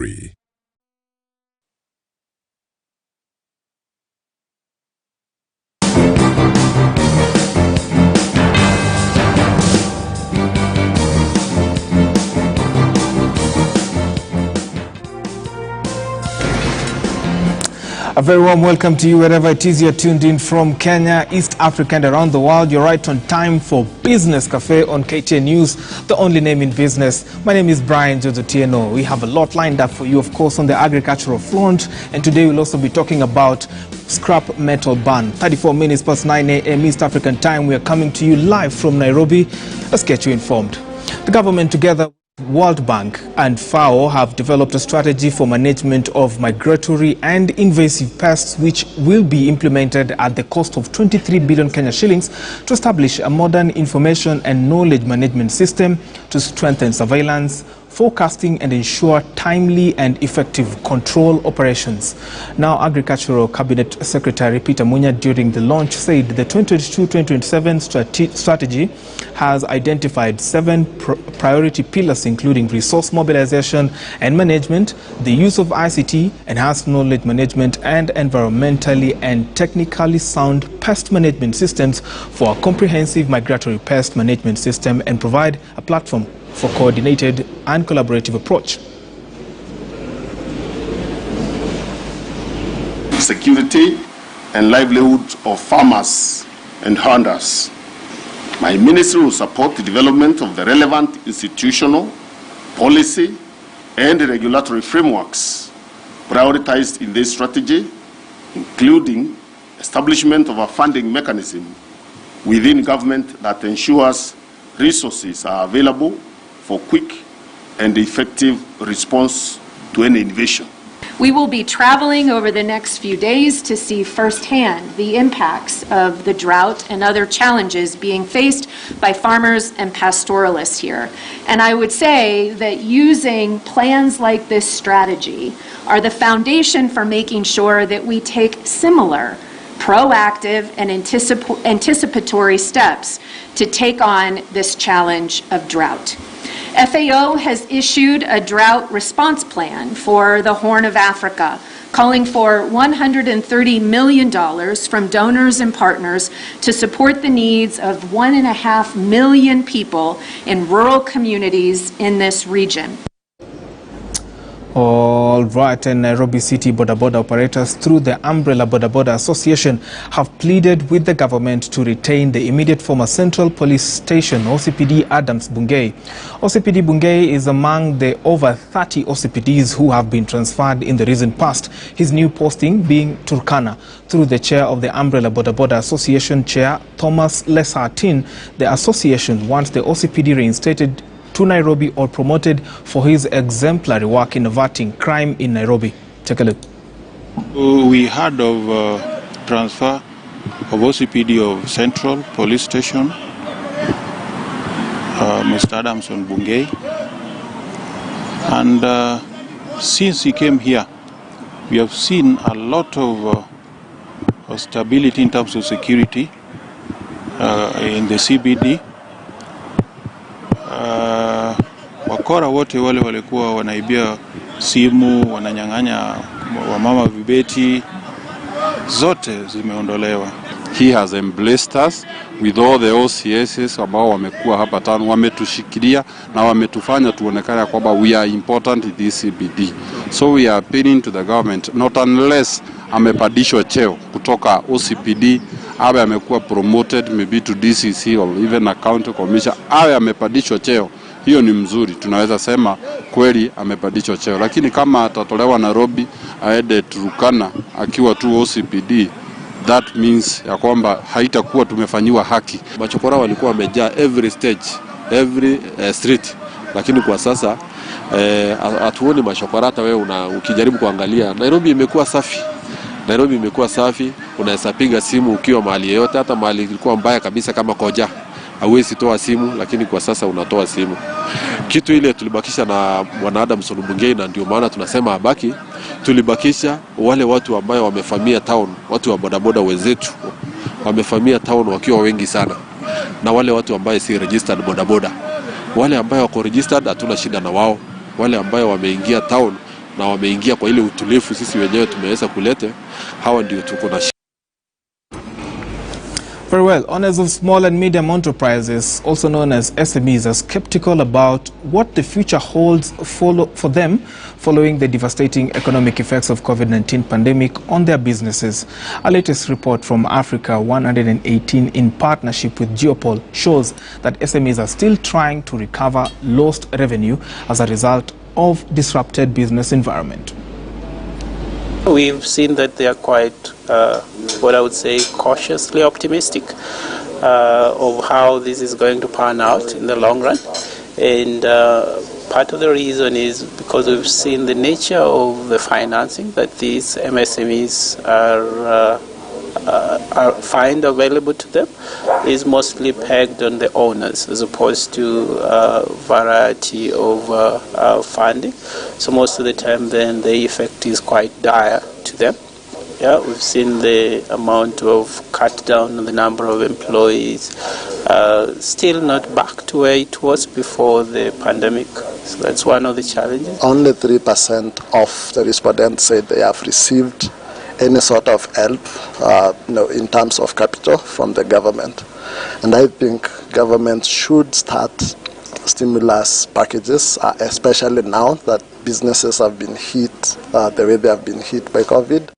free. A very warm welcome to you wherever it is you're tuned in from Kenya, East Africa and around the world. You're right on time for Business Cafe on KTN News, the only name in business. My name is Brian Jozotieno. We have a lot lined up for you, of course, on the agricultural front. And today we'll also be talking about scrap metal ban. 34 minutes past 9 a.m. East African time. We are coming to you live from Nairobi. Let's get you informed. The government, together with World Bank and FAO, have developed a strategy for management of migratory and invasive pests, which will be implemented at the cost of 23 billion Kenya shillings to establish a modern information and knowledge management system to strengthen surveillance, forecasting and ensure timely and effective control operations. Now, Agricultural Cabinet Secretary Peter Munya, during the launch, said the 2022-2027 strategy has identified 7 priority pillars, including resource mobilization and management, the use of ICT, enhanced knowledge management, and environmentally and technically sound pest management systems for a comprehensive migratory pest management system, and provide a platform for coordinated and collaborative approach. Security and livelihood of farmers and hunters. My ministry will support the development of the relevant institutional, policy, and regulatory frameworks prioritized in this strategy, including establishment of a funding mechanism within government that ensures resources are available for quick and effective response to any invasion. We will be traveling over the next few days to see firsthand the impacts of the drought and other challenges being faced by farmers and pastoralists here. And I would say that using plans like this strategy are the foundation for making sure that we take similar proactive and anticipatory steps to take on this challenge of drought. FAO has issued a drought response plan for the Horn of Africa, calling for $130 million from donors and partners to support the needs of 1.5 million people in rural communities in this region. All right, and Nairobi City Boda Boda operators, through the Umbrella Boda Boda Association, have pleaded with the government to retain the immediate former Central Police Station, OCPD Adams Bungei. OCPD Bungei is among the over 30 OCPDs who have been transferred in the recent past, his new posting being Turkana. Through the chair of the Umbrella Boda Boda Association, Chair Thomas Lesartin, the association wants the OCPD reinstated to Nairobi or promoted for his exemplary work in averting crime in Nairobi. Take a look. We heard of transfer of OCPD of Central Police Station, Mr. Adamson Bungei, and since he came here, we have seen a lot of stability in terms of security in the CBD. Wakora wote wale walikuwa wanaibia simu, wananyang'anya wamama vibeti, zote zimeondolewa. He has embraced us with all the OCSs ambao wamekuwa hapa town, wametushikilia na wametufanya tuonekane kwamba we are important in this CBD. So we are appealing to the government, not unless amepandishwa cheo kutoka OCPD, awe amekuwa promoted maybe to DCC or even a county commissioner, awe amepandishwa cheo. Hiyo ni mzuri, tunaweza sema kweli amepandishwa cheo. Lakini kama atatolewa Nairobi aende Turkana akiwa tu OCPD, that means ya kwamba haitakuwa tumefanyiwa haki. Machokora walikuwa wamejaa every stage, every street, lakini kwa sasa hatuoni machokora. Hata wewe ukijaribu kuangalia, Nairobi imekuwa safi. Nairobi imekuwa safi, unaweza piga simu ukiwa mahali yote, hata mahali ilikuwa mbaya kabisa kama Koja. Hauwezi toa simu, lakini kwa sasa unatoa simu. Kitu ile tulibakisha na Bwana Adamson Bungei, na ndio maana tunasema abaki. Tulibakisha wale watu ambao wamefamia town, watu wa bodaboda wenzetu wamefamia town wakiwa wengi sana, na wale watu ambao si registered bodaboda. Wale ambao wako registered hatuna shida na wao. Wale ambao wameingia town na wameingia kwa ile utulivu sisi wenyewe tumeweza kulete, hawa ndio tuko na. Very well. Owners of small and medium enterprises, also known as SMEs, are skeptical about what the future holds for them following the devastating economic effects of COVID-19 pandemic on their businesses. A latest report from Africa 118 in partnership with Geopol shows that SMEs are still trying to recover lost revenue as a result of disrupted business environment. We've seen that they are quite, what I would say, cautiously optimistic of how this is going to pan out in the long run. And part of the reason is because we've seen the nature of the financing that these MSMEs find available to them is mostly pegged on the owners as opposed to variety of funding. So most of the time then the effect is quite dire to them. Yeah, we've seen the amount of cut down on the number of employees, still not back to where it was before the pandemic. So that's one of the challenges. Only 3% of the respondents said they have received any sort of help in terms of capital from the government. And I think government should start stimulus packages, especially now that businesses have been hit the way they have been hit by COVID.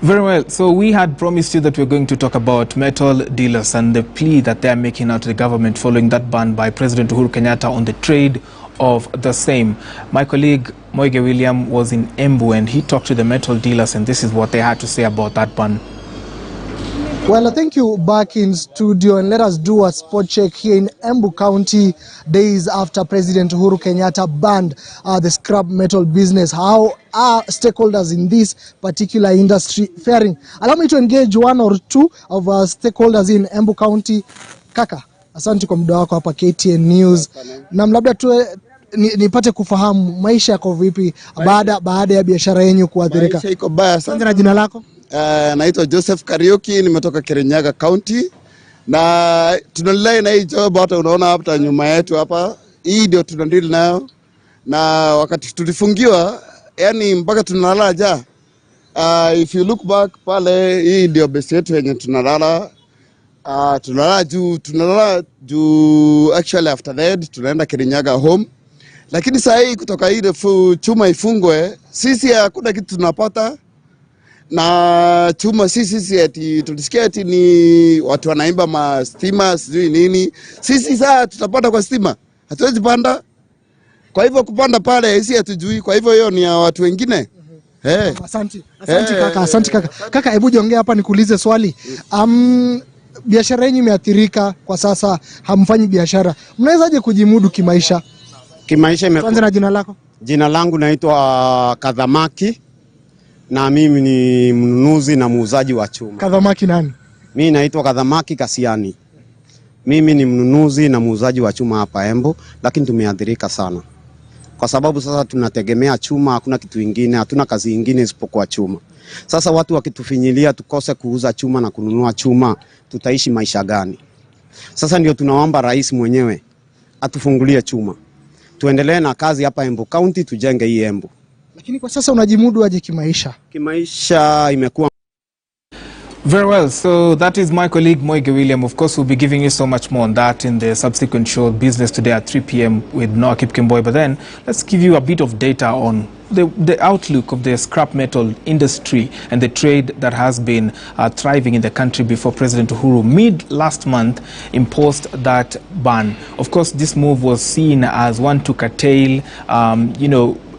Very well. So we had promised you that we're going to talk about metal dealers and the plea that they're making out to the government following that ban by President Uhuru Kenyatta on the trade of the same. My colleague Moige William was in Embu and he talked to the metal dealers, and this is what they had to say about that ban. Well, thank you. Back in studio, and let us do a spot check here in Embu County days after President Uhuru Kenyatta banned the scrap metal business. How are stakeholders in this particular industry faring? Allow me to engage one or two of our stakeholders in Embu County. Kaka, asante kwa muda wako hapa KTN News. Na labda tu nipate kufahamu maisha yako vipi baada ya biashara yenu kuathirika. Maisha iko baya sana. Na jina lako? Naitwa Joseph Kariuki, nimetoka Kirinyaga County. Na tunalai na hii job hata unaona hapa nyuma yetu hapa. Hii ndio tunadeal nayo. Na wakati tulifungiwa, yani mpaka tunalala ja. If you look back pale, hii ndio base yetu yenye tunalala. Tunalala juu actually after that tunaenda Kirinyaga home. Lakini saa hii kutoka ile chuma ifungwe, sisi hakuna kitu tunapata. Na chuma sisi ati tulisikia ati ni watu wanaimba ma stima sijui nini. Sisi saa tutapanda kwa stima, hatuwezi panda. Kwa hivyo kupanda pale sisi hatujui, kwa hivyo hiyo ni ya watu wengine. Asante kaka, asante kaka. Kaka, hebu jiongea hapa nikuulize swali. Biashara yenu imeathirika kwa sasa, hamfanyi biashara. Mnawezaje kujimudu kimaisha? Kwanza na jina lako? Jina langu naitwa Kadhamaki na mimi ni mnunuzi na muuzaji wa chuma. Kadhamaki nani? Mimi naitwa Kadhamaki Kasiani. Mimi ni mnunuzi na muuzaji wa chuma hapa Embu, lakini tumeathirika sana. Kwa sababu sasa tunategemea chuma, hakuna kitu kingine, hatuna kazi nyingine isipokuwa chuma. Sasa watu wakitufinyilia tukose kuuza chuma na kununua chuma, tutaishi maisha gani? Sasa ndio tunaomba rais mwenyewe atufungulie chuma. Tuendelee na kazi hapa Embu County, tujenge hii Embu. Lakini kwa sasa unajimudu aje kimaisha? Kimaisha imekuwa. Very well. So that is my colleague Moige William. Of course, we'll be giving you so much more on that in the subsequent show, Business Today at 3 p.m. with Noah Kipkemboy. But then, let's give you a bit of data on the outlook of the scrap metal industry and the trade that has been thriving in the country before President Uhuru mid last month imposed that ban. Of course, this move was seen as one to curtail,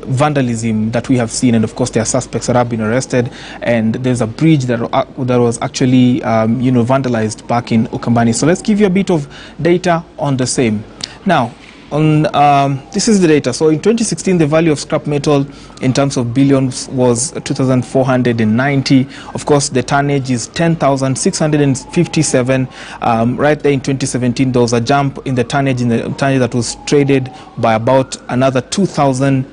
vandalism that we have seen, and of course there are suspects that have been arrested, and there's a bridge that was actually vandalized back in Ukambani. So let's give you a bit of data on the same. Now, on this is the data. So in 2016, the value of scrap metal in terms of billions was 2,490. Of course, the tonnage is 10,657. Right there in 2017, there was a jump in the tonnage that was traded by about another 2,000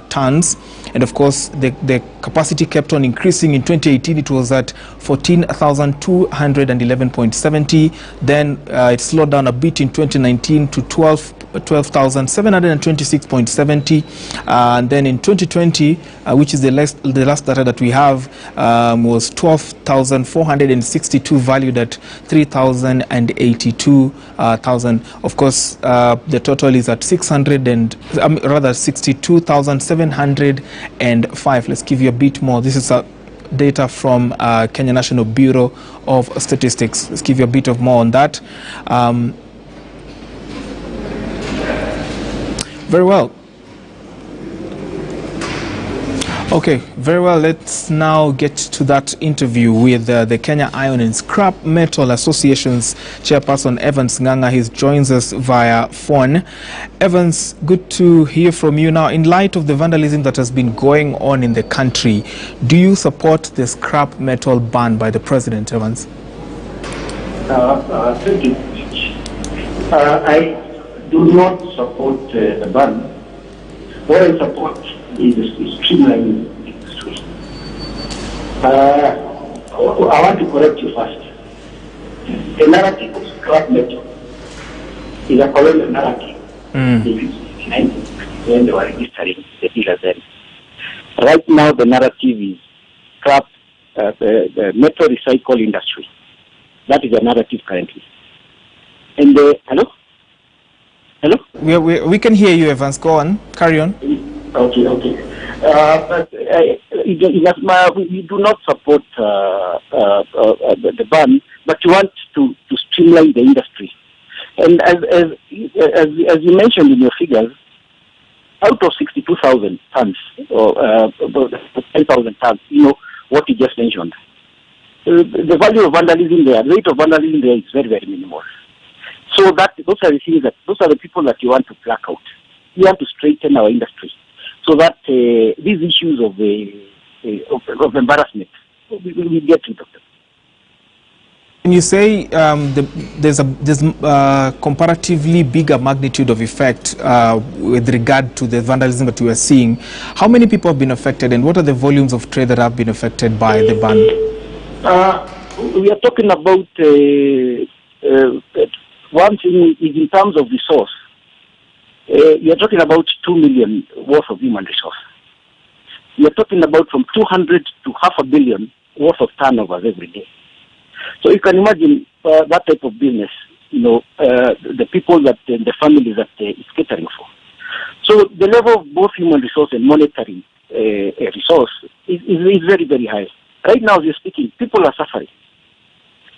tons. And of course, the capacity kept on increasing. In 2018, it was at 14,211.70. Then it slowed down a bit in 2019 to 12 12,726.70, and then in 2020, which is the last data that we have, was 12,462, valued at 3,082,000. Of course, the total is at 62,705. Let's give you a bit more. This is data from Kenya National Bureau of Statistics. Let's give you a bit of more on that. Very well. Okay, very well. Let's now get to that interview with the Kenya Iron and Scrap Metal Association's chairperson, Evans Ganga. He joins us via phone. Evans, good to hear from you. Now, in light of the vandalism that has been going on in the country, do you support the scrap metal ban by the president, Evans? Thank you. I do not support the ban. What I support is streamlining the industry. I want to correct you first. The narrative of scrap metal is a colonial narrative. When they were registering the dealers then. Right now the narrative is scrap, the metal recycle industry. That is the narrative currently. And hello? Hello? We can hear you, Evans. Go on. Carry on. Okay. But we do not support the ban, but we want to streamline the industry. And as you mentioned in your figures, out of 62,000 tons or 10,000 tons, you know what you just mentioned. The value of vandalism there, the rate of vandalism there is very, very minimal. So those are the things those are the people that you want to pluck out. You want to straighten our industry so that these issues of embarrassment, we get rid of them. When you say there's comparatively bigger magnitude of effect with regard to the vandalism that we are seeing, how many people have been affected, and what are the volumes of trade that have been affected by the ban? We are talking about one thing is in terms of resource. We are talking about 2 million worth of human resource. We are talking about from 200 to 500 million worth of turnovers every day. So you can imagine that type of business, the people that, the families that it's catering for. So the level of both human resource and monetary resource is very, very high. Right now, as you're speaking, people are suffering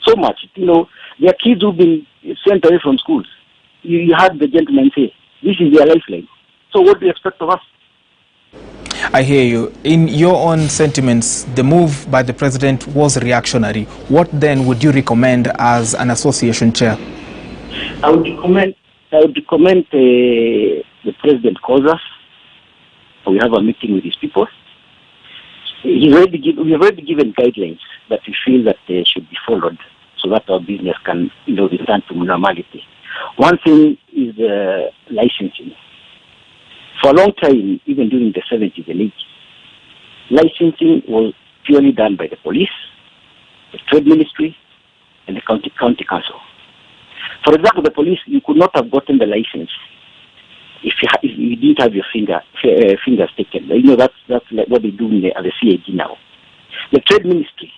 so much. There are kids who've been sent away from schools. You heard the gentleman say, this is their lifeline. So what do you expect of us? I hear you. In your own sentiments, the move by the president was reactionary. What then would you recommend as an association chair? I would recommend the president calls us. We have a meeting with his people. We have already given guidelines that we feel that they should be followed so that our business can return to normality. One thing is licensing. For a long time, even during the 70s and 80s, licensing was purely done by the police, the trade ministry, and the county council. For example, the police, you could not have gotten the license if you didn't have your fingers taken. That's like what they do at the CAG now. The trade ministry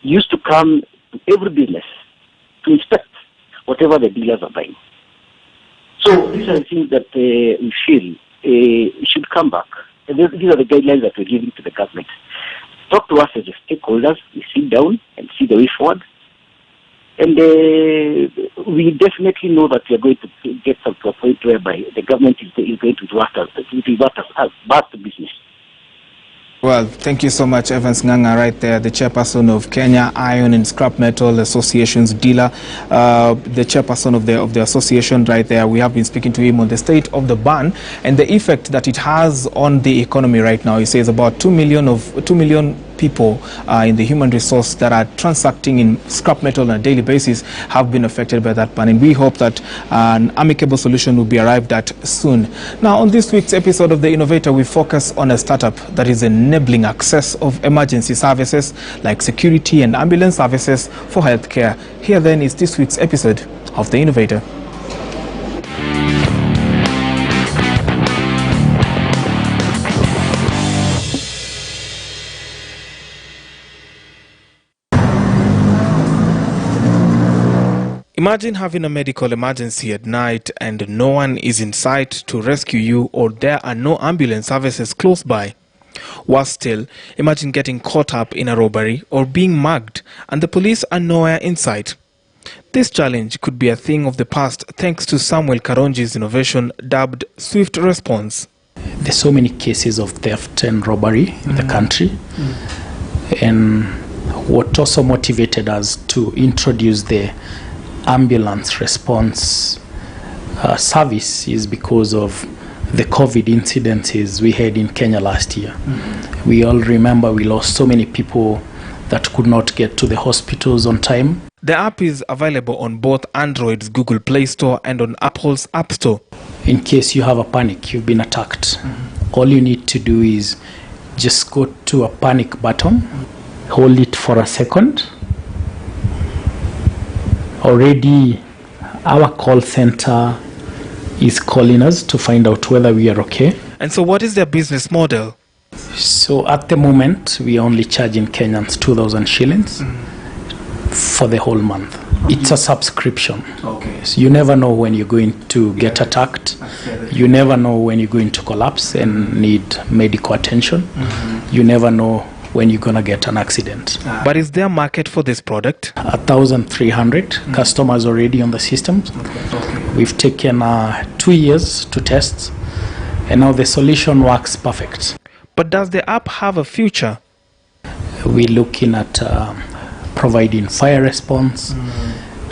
used to come to every business to inspect whatever the dealers are buying. So these are the things that we feel should come back. And these are the guidelines that we're giving to the government. Talk to us as stakeholders, we sit down and see the way forward. And we definitely know that we are going to get to a point whereby the government is going to revert us back to business. Well, thank you so much, Evans Ganga, right there, the chairperson of Kenya Iron and Scrap Metal Association's dealer, the chairperson of the association right there. We have been speaking to him on the state of the ban and the effect that it has on the economy right now. He says about 2 million people in the human resource that are transacting in scrap metal on a daily basis have been affected by that ban, and we hope that an amicable solution will be arrived at soon. Now, on this week's episode of The Innovator, we focus on a startup that is enabling access of emergency services like security and ambulance services for healthcare. Here then is this week's episode of The Innovator. Imagine having a medical emergency at night and no one is in sight to rescue you, or there are no ambulance services close by. Worse still, imagine getting caught up in a robbery or being mugged and the police are nowhere in sight. This challenge could be a thing of the past thanks to Samuel Karonji's innovation dubbed Swift Response. There's so many cases of theft and robbery in the country. And what also motivated us to introduce the ambulance response service is because of the COVID incidences we had in Kenya last year. We all remember we lost so many people that could not get to the hospitals on time. The app is available on both Android's Google Play Store and on Apple's App Store. In case you have a panic, you've been attacked, all you need to do is just go to a panic button, hold it for a second. Already our call center is calling us to find out whether we are okay. And so what is their business model? So at the moment, we are only charging Kenyans 2,000 shillings for the whole month. It's a subscription. Okay. So you never know when you're going to get attacked. You never know when you're going to collapse and need medical attention. You never know when you're going to get an accident. But is there a market for this product? 1,300 customers already on the system. We've taken 2 years to test, and now the solution works perfect. But does the app have a future? We're looking at providing fire response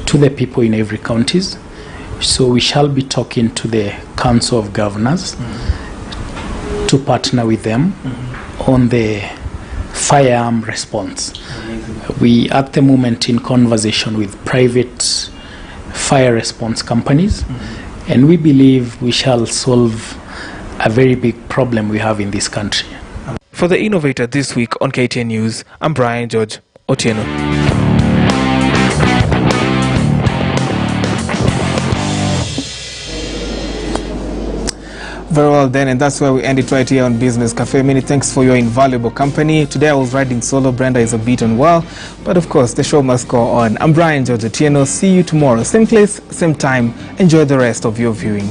to the people in every counties. So we shall be talking to the Council of Governors to partner with them on the firearm response. We at the moment in conversation with private fire response companies, and we believe we shall solve a very big problem we have in this country. For the Innovator this week on KTN News, I'm Brian George Otieno. Very well then, and that's where we end it right here on Business Cafe. Many thanks for your invaluable company. Today I was riding solo. Brenda is a bit unwell, but of course the show must go on. I'm Brian George Otieno. See you tomorrow. Same place, same time. Enjoy the rest of your viewing.